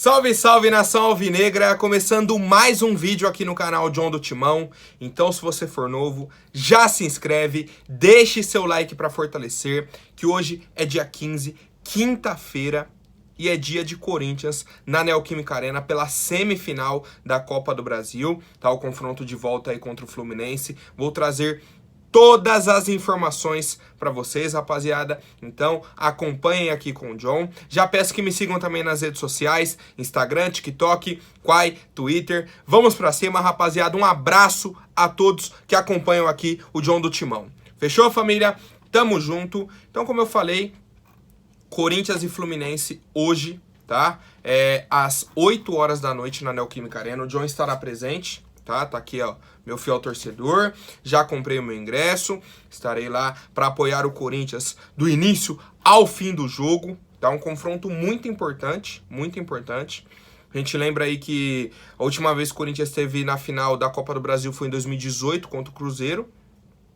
Salve, salve, nação alvinegra! Começando mais um vídeo aqui no canal John do Timão. Então, se você for novo, já se inscreve, deixe seu like para fortalecer, que hoje é dia 15, quinta-feira, e é dia de Corinthians na Neoquímica Arena pela semifinal da Copa do Brasil, tá? O confronto de volta aí contra o Fluminense. Vou trazer todas as informações para vocês, rapaziada. Então, acompanhem aqui com o John. Já peço que me sigam também nas redes sociais, Instagram, TikTok, Quai, Twitter. Vamos para cima, rapaziada. Um abraço a todos que acompanham aqui o John do Timão. Fechou, família? Tamo junto. Então, como eu falei, Corinthians e Fluminense hoje, tá? Às 8 horas da noite na Neoquímica Arena. O John estará presente. Tá aqui, ó, meu fiel torcedor, já comprei o meu ingresso, estarei lá para apoiar o Corinthians do início ao fim do jogo, tá? Um confronto muito importante, muito importante. A gente lembra aí que a última vez que o Corinthians esteve na final da Copa do Brasil foi em 2018 contra o Cruzeiro,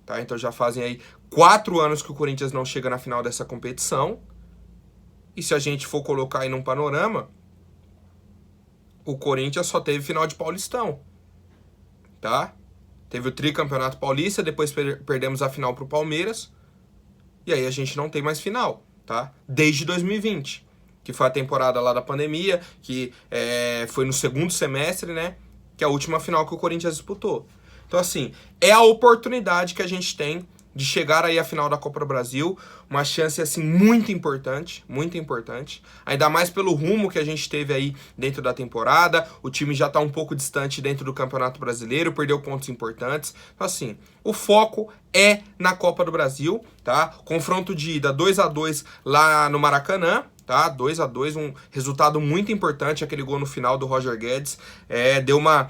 tá? Então já fazem aí 4 anos que o Corinthians não chega na final dessa competição. E se a gente for colocar aí num panorama, o Corinthians só teve final de Paulistão. Tá? Teve o tricampeonato paulista, depois perdemos a final pro Palmeiras, e aí a gente não tem mais final, tá? Desde 2020, que foi a temporada lá da pandemia, que foi no segundo semestre, né? Que é a última final que o Corinthians disputou. Então, assim, é a oportunidade que a gente tem de chegar aí à final da Copa do Brasil, uma chance, assim, muito importante, ainda mais pelo rumo que a gente teve aí dentro da temporada. O time já tá um pouco distante dentro do Campeonato Brasileiro, perdeu pontos importantes. Então, assim, o foco é na Copa do Brasil, tá? Confronto de ida 2-2 lá no Maracanã, tá? 2-2, um resultado muito importante, aquele gol no final do Roger Guedes, deu uma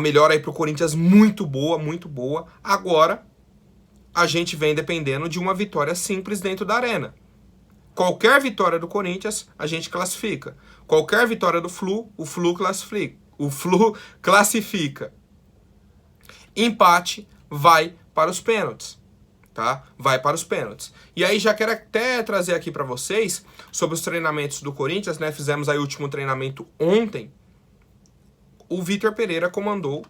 melhora aí pro Corinthians muito boa. Agora, a gente vem dependendo de uma vitória simples dentro da arena. Qualquer vitória do Corinthians, a gente classifica. Qualquer vitória do Flu, o Flu classifica. Empate, vai para os pênaltis. Tá? Vai para os pênaltis. E aí já quero até trazer aqui para vocês sobre os treinamentos do Corinthians, né? Fizemos aí o último treinamento ontem. O Vitor Pereira comandou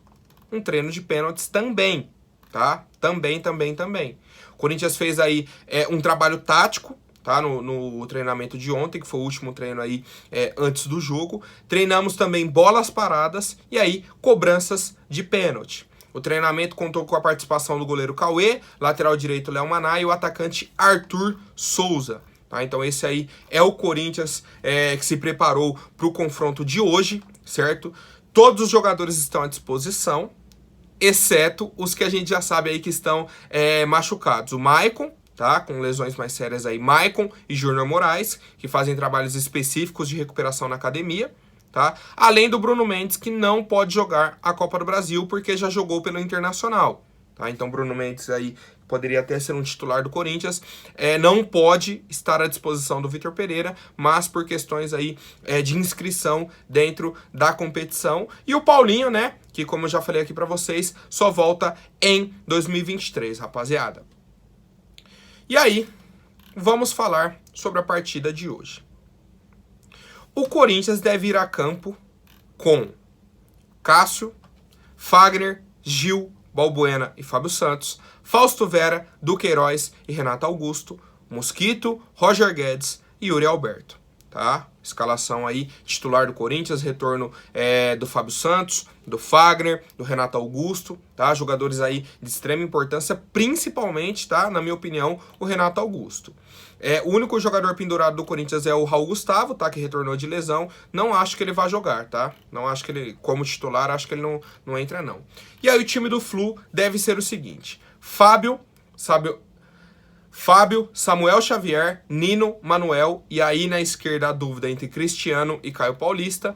um treino de pênaltis também. Tá? Também. O Corinthians fez aí um trabalho tático, tá? No treinamento de ontem, que foi o último treino aí antes do jogo. Treinamos também bolas paradas e aí cobranças de pênalti. O treinamento contou com a participação do goleiro Cauê, lateral direito Léo Maná e o atacante Arthur Souza. Tá? Então esse aí é o Corinthians que se preparou para o confronto de hoje, certo? Todos os jogadores estão à disposição, exceto os que a gente já sabe aí que estão machucados. O Maicon, tá? Com lesões mais sérias aí, Maicon e Júnior Moraes, que fazem trabalhos específicos de recuperação na academia, tá? Além do Bruno Mendes, que não pode jogar a Copa do Brasil, porque já jogou pelo Internacional, tá? Então Bruno Mendes aí poderia até ser um titular do Corinthians, não pode estar à disposição do Vitor Pereira, mas por questões aí de inscrição dentro da competição. E o Paulinho, né, que como eu já falei aqui pra vocês, só volta em 2023, rapaziada. E aí, vamos falar sobre a partida de hoje. O Corinthians deve ir a campo com Cássio, Fagner, Gil, Balbuena e Fábio Santos, Fausto Vera, Duqueiroz e Renato Augusto, Mosquito, Roger Guedes e Yuri Alberto, tá? Escalação aí, titular do Corinthians, retorno do Fábio Santos, do Fagner, do Renato Augusto, tá? Jogadores aí de extrema importância, principalmente, tá? Na minha opinião, o Renato Augusto. O único jogador pendurado do Corinthians é o Raul Gustavo, tá? Que retornou de lesão. Não acho que ele vai jogar, tá? Não acho que ele, como titular, acho que ele não entra, não. E aí o time do Flu deve ser o seguinte: Fábio, Samuel Xavier, Nino, Manuel, e aí na esquerda a dúvida entre Cristiano e Caio Paulista.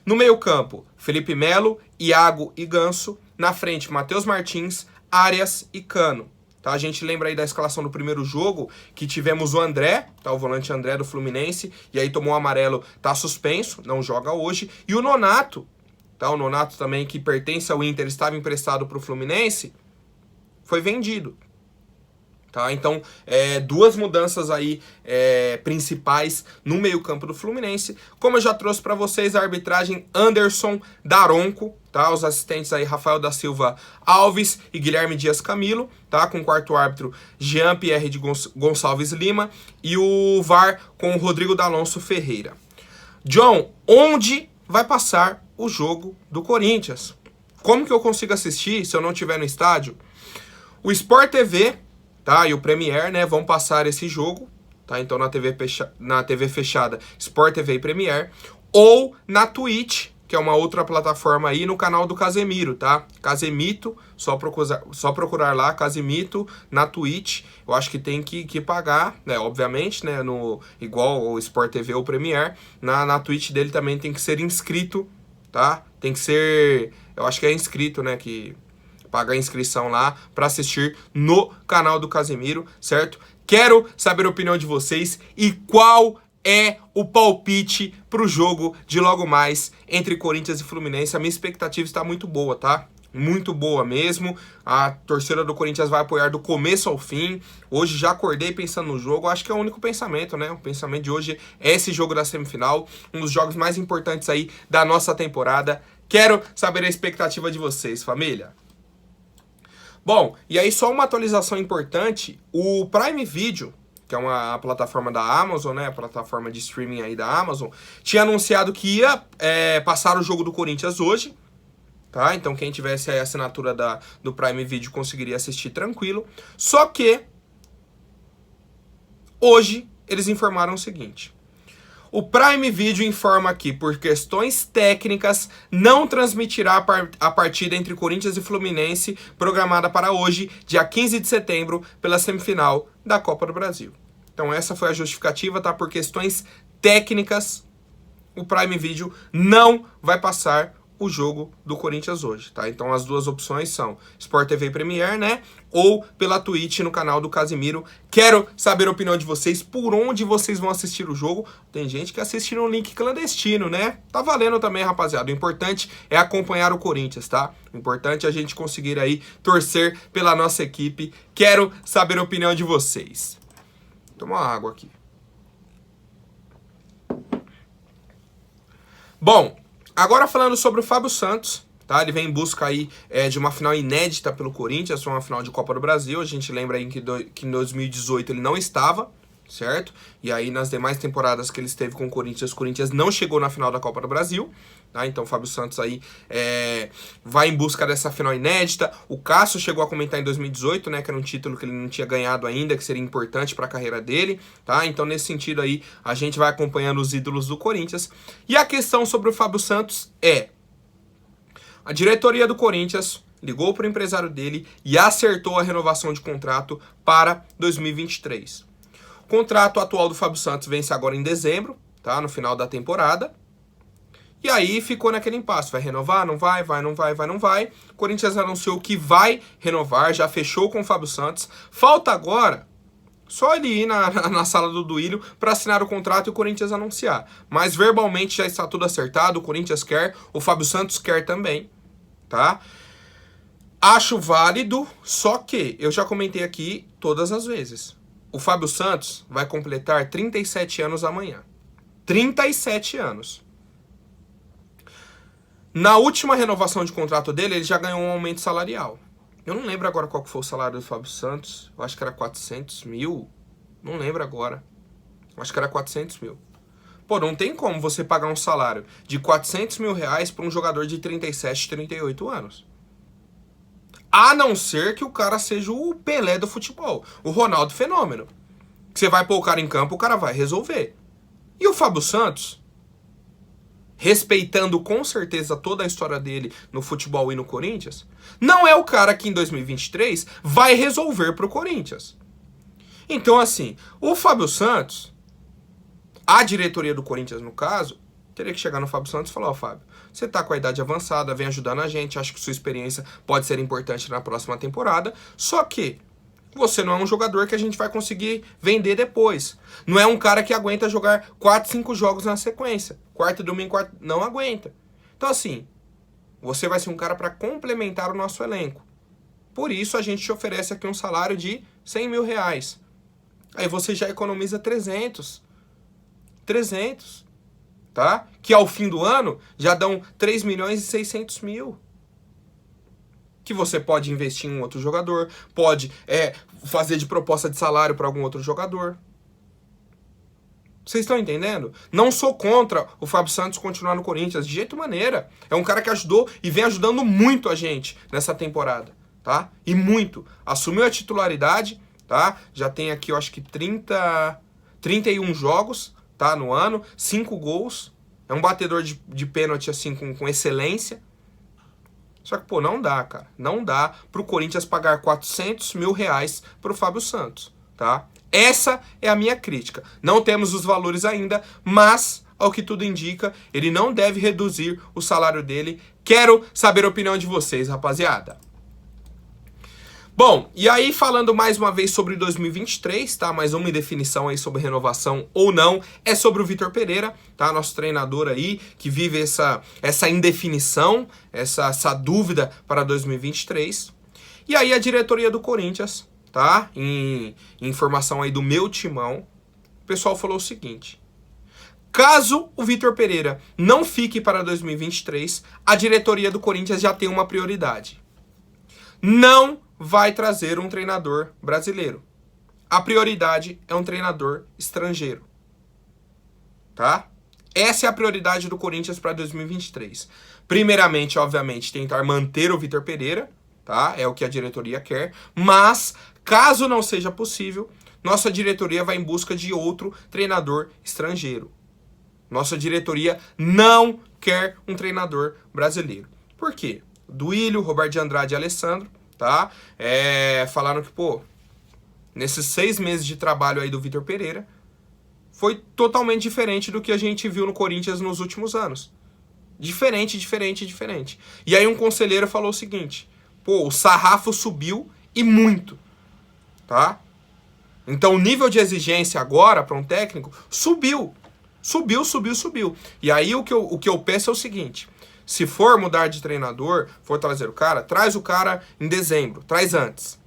No meio campo, Felipe Melo, Iago e Ganso. Na frente, Matheus Martins, Arias e Cano. Tá? A gente lembra aí da escalação do primeiro jogo, que tivemos o André, tá? O volante André do Fluminense, e aí tomou um amarelo, tá suspenso, não joga hoje. E o Nonato, tá? O Nonato também, que pertence ao Inter, estava emprestado para o Fluminense, foi vendido. Tá? Então, duas mudanças aí principais no meio-campo do Fluminense. Como eu já trouxe para vocês, a arbitragem Anderson Daronco, tá? Os assistentes aí Rafael da Silva Alves e Guilherme Dias Camilo, tá? Com o quarto árbitro Jean-Pierre de Gonçalves Lima e o VAR com o Rodrigo D'Alonso Ferreira. John, onde vai passar o jogo do Corinthians? Como que eu consigo assistir se eu não estiver no estádio? O Sport TV, tá, e o Premier, né, vão passar esse jogo, tá? Então na TV fechada, Sport TV e Premier, ou na Twitch, que é uma outra plataforma aí, no canal do Casemiro, tá? Casemito, só procurar lá, Casemito, na Twitch. Eu acho que tem que pagar, né, obviamente, né, igual o Sport TV ou Premier, na Twitch dele também tem que ser inscrito, tá? Tem que ser, eu acho que é inscrito, né, que pagar a inscrição lá para assistir no canal do Casemiro, certo? Quero saber a opinião de vocês e qual é o palpite pro jogo de logo mais entre Corinthians e Fluminense. A minha expectativa está muito boa, tá? Muito boa mesmo. A torcida do Corinthians vai apoiar do começo ao fim. Hoje já acordei pensando no jogo. Acho que é o único pensamento, né? O pensamento de hoje é esse jogo da semifinal. Um dos jogos mais importantes aí da nossa temporada. Quero saber a expectativa de vocês, família. Bom, e aí só uma atualização importante, o Prime Video, que é uma plataforma da Amazon, né, a plataforma de streaming aí da Amazon, tinha anunciado que ia passar o jogo do Corinthians hoje, tá? Então quem tivesse aí a assinatura do Prime Video conseguiria assistir tranquilo, só que hoje eles informaram o seguinte: o Prime Video informa que, por questões técnicas, não transmitirá a partida entre Corinthians e Fluminense, programada para hoje, dia 15 de setembro, pela semifinal da Copa do Brasil. Então essa foi a justificativa, tá? Por questões técnicas, o Prime Video não vai passar o jogo do Corinthians hoje, tá? Então as duas opções são Sport TV e Premier, né? Ou pela Twitch no canal do Casemiro. Quero saber a opinião de vocês, por onde vocês vão assistir o jogo. Tem gente que assiste no link clandestino, né? Tá valendo também, rapaziada. O importante é acompanhar o Corinthians, tá? O importante é a gente conseguir aí torcer pela nossa equipe. Quero saber a opinião de vocês. Vou tomar uma água aqui. Bom, agora falando sobre o Fábio Santos, tá? Ele vem em busca aí de uma final inédita pelo Corinthians, uma final de Copa do Brasil. A gente lembra aí que em 2018 ele não estava, certo? E aí nas demais temporadas que ele esteve com o Corinthians não chegou na final da Copa do Brasil, tá? Então o Fábio Santos aí vai em busca dessa final inédita. O Cássio chegou a comentar em 2018, né, que era um título que ele não tinha ganhado ainda, que seria importante para a carreira dele, tá? Então nesse sentido aí a gente vai acompanhando os ídolos do Corinthians. E a questão sobre o Fábio Santos é: a diretoria do Corinthians ligou para o empresário dele e acertou a renovação de contrato para 2023. O contrato atual do Fábio Santos vence agora em dezembro, tá? No final da temporada. E aí ficou naquele impasse. Vai renovar? Não vai? Vai, não vai? Vai, não vai? O Corinthians anunciou que vai renovar, já fechou com o Fábio Santos. Falta agora só ele ir na sala do Duílio para assinar o contrato e o Corinthians anunciar. Mas verbalmente já está tudo acertado, o Corinthians quer, o Fábio Santos quer também, tá? Acho válido, só que eu já comentei aqui todas as vezes. O Fábio Santos vai completar 37 anos amanhã. 37 anos. Na última renovação de contrato dele, ele já ganhou um aumento salarial. Eu não lembro agora qual que foi o salário do Fábio Santos. Eu acho que era 400 mil. Não lembro agora. Eu acho que era 400 mil. Pô, não tem como você pagar um salário de 400 mil reais para um jogador de 37, 38 anos. A não ser que o cara seja o Pelé do futebol. O Ronaldo Fenômeno. Que você vai pôr o cara em campo, o cara vai resolver. E o Fábio Santos, respeitando com certeza toda a história dele no futebol e no Corinthians, não é o cara que em 2023 vai resolver pro Corinthians. Então, assim, o Fábio Santos, a diretoria do Corinthians, no caso, teria que chegar no Fábio Santos e falar: ó, Fábio, você tá com a idade avançada, vem ajudando a gente, acho que sua experiência pode ser importante na próxima temporada, só que você não é um jogador que a gente vai conseguir vender depois. Não é um cara que aguenta jogar 4, 5 jogos na sequência. Quarta e domingo, não aguenta. Então, assim, você vai ser um cara para complementar o nosso elenco. Por isso, a gente te oferece aqui um salário de 100 mil reais. Aí você já economiza 300, tá? Que ao fim do ano já dão 3 milhões e 600 mil. Que você pode investir em um outro jogador, pode fazer de proposta de salário para algum outro jogador. Vocês estão entendendo? Não sou contra o Fábio Santos continuar no Corinthians, de jeito maneira. É um cara que ajudou e vem ajudando muito a gente nessa temporada, tá? E muito. Assumiu a titularidade, tá? Já tem aqui, eu acho que 31 jogos, tá? No ano, 5 gols. É um batedor de pênalti, assim, com excelência. Só que, pô, não dá, cara. Não dá pro Corinthians pagar 400 mil reais pro Fábio Santos, tá? Essa é a minha crítica. Não temos os valores ainda, mas, ao que tudo indica, ele não deve reduzir o salário dele. Quero saber a opinião de vocês, rapaziada. Bom, e aí falando mais uma vez sobre 2023, tá? Mais uma indefinição aí sobre renovação ou não, é sobre o Vitor Pereira, tá? Nosso treinador aí, que vive essa indefinição, essa dúvida para 2023. E aí a diretoria do Corinthians, tá? Em informação aí do meu timão, o pessoal falou o seguinte: caso o Vitor Pereira não fique para 2023, a diretoria do Corinthians já tem uma prioridade. Não vai trazer um treinador brasileiro. A prioridade é um treinador estrangeiro. Tá? Essa é a prioridade do Corinthians para 2023. Primeiramente, obviamente, tentar manter o Vitor Pereira, tá? É o que a diretoria quer. Mas, caso não seja possível, nossa diretoria vai em busca de outro treinador estrangeiro. Nossa diretoria não quer um treinador brasileiro. Por quê? Duílio, Roberto de Andrade e Alessandro, tá? Falaram que, pô, nesses 6 meses de trabalho aí do Vitor Pereira, foi totalmente diferente do que a gente viu no Corinthians nos últimos anos. Diferente. E aí um conselheiro falou o seguinte: pô, o sarrafo subiu e muito, tá? Então o nível de exigência agora para um técnico subiu. E aí o que eu penso é o seguinte: se for mudar de treinador, for trazer o cara, traz o cara em dezembro, traz antes.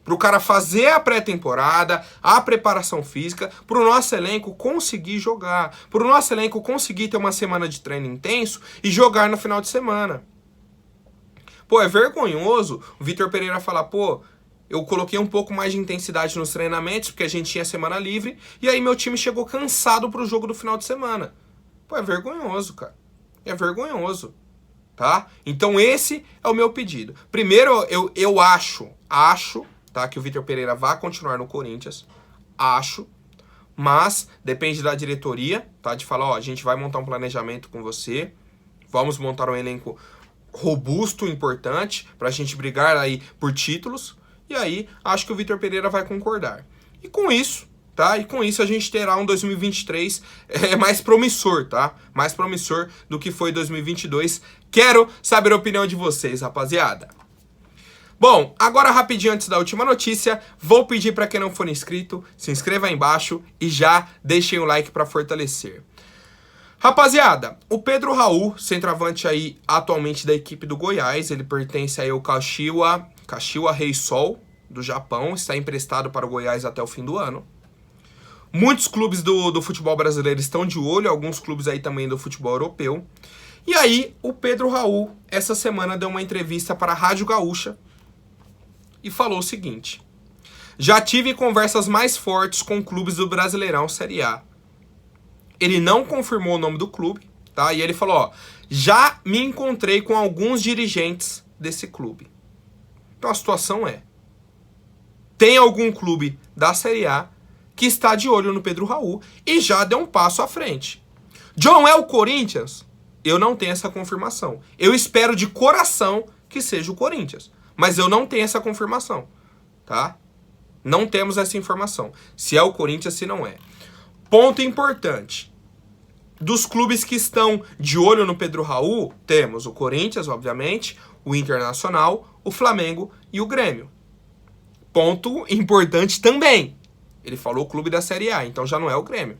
Para o cara fazer a pré-temporada, a preparação física, para o nosso elenco conseguir jogar, para o nosso elenco conseguir ter uma semana de treino intenso e jogar no final de semana. Pô, é vergonhoso o Vitor Pereira falar, pô, eu coloquei um pouco mais de intensidade nos treinamentos, porque a gente tinha semana livre, e aí meu time chegou cansado pro jogo do final de semana. Pô, é vergonhoso, cara. É vergonhoso, tá? Então esse é o meu pedido. Primeiro, eu acho, tá, que o Vitor Pereira vai continuar no Corinthians. Acho. Mas depende da diretoria, tá? De falar, ó, a gente vai montar um planejamento com você. Vamos montar um elenco robusto, importante, pra gente brigar aí por títulos. E aí, acho que o Vitor Pereira vai concordar. E com isso, tá? E com isso a gente terá um 2023 mais promissor, tá? Mais promissor do que foi 2022. Quero saber a opinião de vocês, rapaziada. Bom, agora rapidinho antes da última notícia, vou pedir para quem não for inscrito, se inscreva aí embaixo e já deixem o like para fortalecer. Rapaziada, o Pedro Raul, centroavante aí atualmente da equipe do Goiás, ele pertence aí ao Kashiwa Reysol do Japão, está emprestado para o Goiás até o fim do ano. Muitos clubes do futebol brasileiro estão de olho, alguns clubes aí também do futebol europeu. E aí, o Pedro Raul, essa semana, deu uma entrevista para a Rádio Gaúcha e falou o seguinte: já tive conversas mais fortes com clubes do Brasileirão Série A. Ele não confirmou o nome do clube, tá? E ele falou, ó, já me encontrei com alguns dirigentes desse clube. Então a situação é, tem algum clube da Série A que está de olho no Pedro Raul e já deu um passo à frente. John, é o Corinthians? Eu não tenho essa confirmação. Eu espero de coração que seja o Corinthians, mas eu não tenho essa confirmação, tá? Não temos essa informação. Se é o Corinthians, se não é. Ponto importante. Dos clubes que estão de olho no Pedro Raul, temos o Corinthians, obviamente, o Internacional, o Flamengo e o Grêmio. Ponto importante também. Ele falou o clube da Série A, então já não é o Grêmio.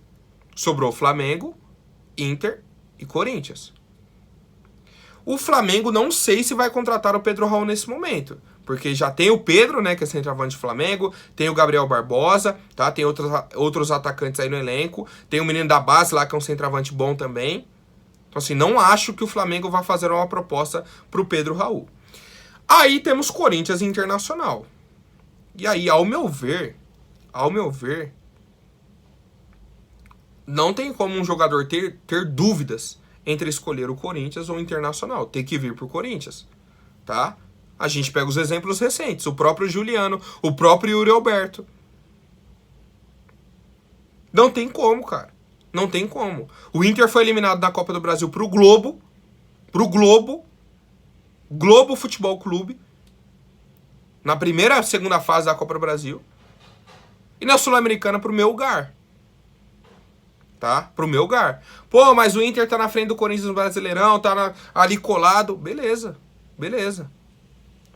Sobrou Flamengo, Inter e Corinthians. O Flamengo não sei se vai contratar o Pedro Raul nesse momento, Porque já tem o Pedro, né, que é centroavante do Flamengo, tem o Gabriel Barbosa, tá? Tem outros atacantes aí no elenco, tem o menino da base lá, que é um centroavante bom também. Então, assim, não acho que o Flamengo vai fazer uma proposta pro Pedro Raul. Aí temos Corinthians e Internacional. E aí, ao meu ver, não tem como um jogador ter dúvidas entre escolher o Corinthians ou o Internacional. Tem que vir pro Corinthians, tá? A gente pega os exemplos recentes, o próprio Juliano, o próprio Yuri Alberto. Não tem como, cara. Não tem como. O Inter foi eliminado da Copa do Brasil pro Globo Futebol Clube, na segunda fase da Copa do Brasil, e na Sul-Americana pro Melgar. Tá? Pro Melgar. Pô, mas o Inter tá na frente do Corinthians no Brasileirão, tá ali colado. Beleza.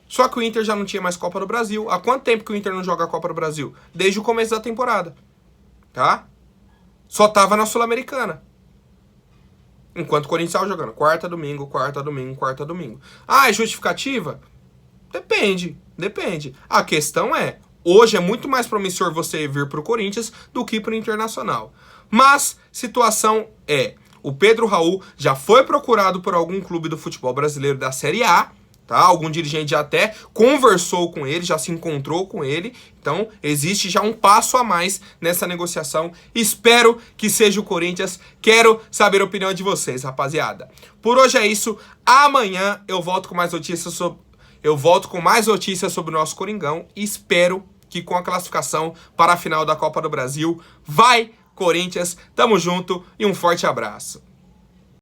Só que o Inter já não tinha mais Copa do Brasil. Há quanto tempo que o Inter não joga a Copa do Brasil? Desde o começo da temporada. Tá? Só tava na Sul-Americana. Enquanto o Corinthians estava jogando quarta, domingo. Ah, é justificativa? Depende. A questão é, hoje é muito mais promissor você vir pro Corinthians do que pro Internacional. Mas, situação é, o Pedro Raul já foi procurado por algum clube do futebol brasileiro da Série A, tá? Algum dirigente já até conversou com ele, já se encontrou com ele. Então, existe já um passo a mais nessa negociação. Espero que seja o Corinthians. Quero saber a opinião de vocês, rapaziada. Por hoje é isso. Amanhã eu volto com mais notícias sobre o nosso Coringão. E espero que com a classificação para a final da Copa do Brasil, vai Corinthians, tamo junto e um forte abraço.